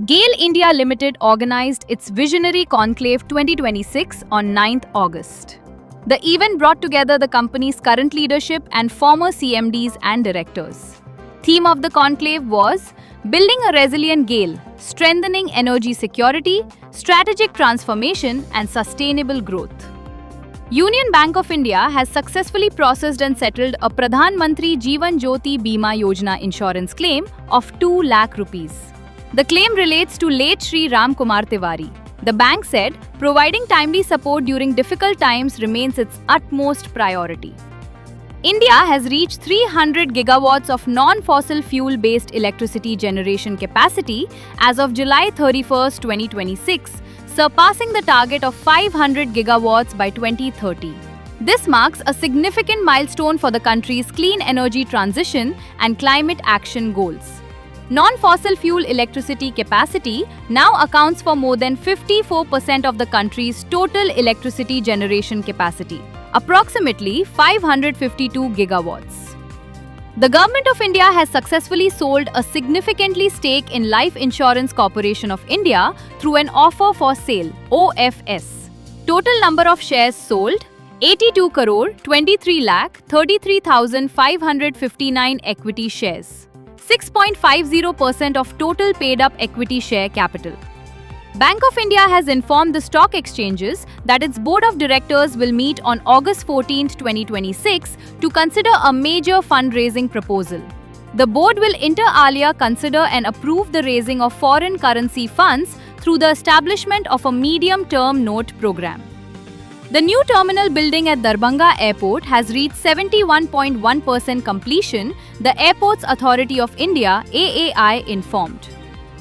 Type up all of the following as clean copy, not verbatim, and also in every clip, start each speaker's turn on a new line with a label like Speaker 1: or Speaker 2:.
Speaker 1: GAIL India Limited organized its Visionary Conclave 2026 on 9th August. The event brought together the company's current leadership and former CMDs and directors. Theme of the conclave was Building a Resilient GAIL, Strengthening Energy Security, Strategic Transformation and Sustainable Growth. Union Bank of India has successfully processed and settled a Pradhan Mantri Jeevan Jyoti Bima Yojana insurance claim of 2 lakh rupees. The claim relates to late Shri Ram Kumar Tiwari. The bank said, providing timely support during difficult times remains its utmost priority. India has reached 300 gigawatts of non-fossil fuel-based electricity generation capacity as of July 31, 2026, surpassing the target of 500 gigawatts by 2030. This marks a significant milestone for the country's clean energy transition and climate action goals. Non-fossil fuel electricity capacity now accounts for more than 54% of the country's total electricity generation capacity, approximately 552 gigawatts. The Government of India has successfully sold a significantly stake in Life Insurance Corporation of India through an offer for sale (OFS). Total number of shares sold 82 crore 23 lakh 33,559 equity shares. 6.50% of total paid-up equity share capital. Bank of India has informed the stock exchanges that its board of directors will meet on August 14, 2026 to consider a major fundraising proposal. The board will inter alia consider and approve the raising of foreign currency funds through the establishment of a medium-term note program. The new terminal building at Darbhanga Airport has reached 71.1% completion, the Airports Authority of India (AAI) informed.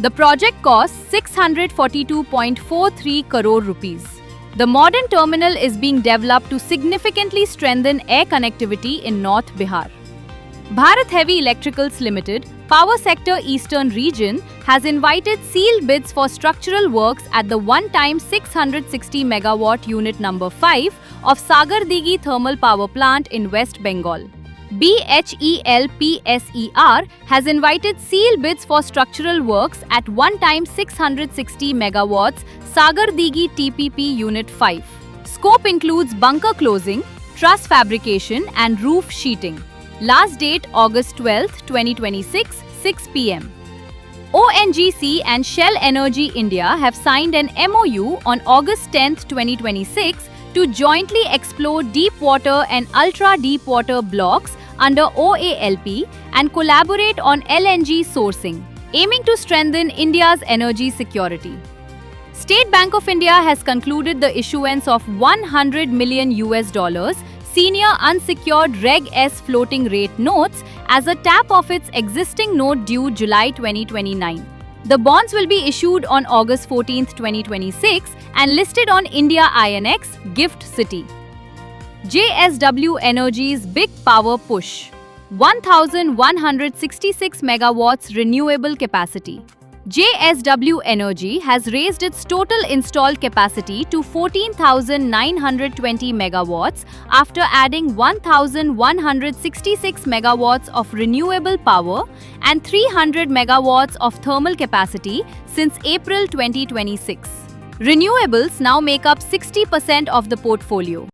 Speaker 1: The project costs 642.43 crore rupees. The modern terminal is being developed to significantly strengthen air connectivity in North Bihar. Bharat Heavy Electricals Limited, Power Sector Eastern Region, has invited sealed bids for structural works at the one-time 660 megawatt unit number 5 of Sagardigi Thermal Power Plant in West Bengal. BHELPSER has invited sealed bids for structural works at one-time 660 megawatts Sagardigi TPP Unit 5. Scope includes bunker closing, truss fabrication and roof sheeting. Last date August 12, 2026, 6 p.m. ONGC and Shell Energy India have signed an MOU on August 10, 2026 to jointly explore deep water and ultra-deep water blocks under OALP and collaborate on LNG sourcing, aiming to strengthen India's energy security. State Bank of India has concluded the issuance of $100 million senior unsecured Reg S floating rate notes as a tap of its existing note due July 2029. The bonds will be issued on August 14, 2026 and listed on India INX GIFT City. JSW Energy's Big Power Push. 1,166 megawatts renewable capacity. JSW Energy has raised its total installed capacity to 14,920 megawatts after adding 1,166 megawatts of renewable power and 300 megawatts of thermal capacity since April 2026. Renewables now make up 60% of the portfolio.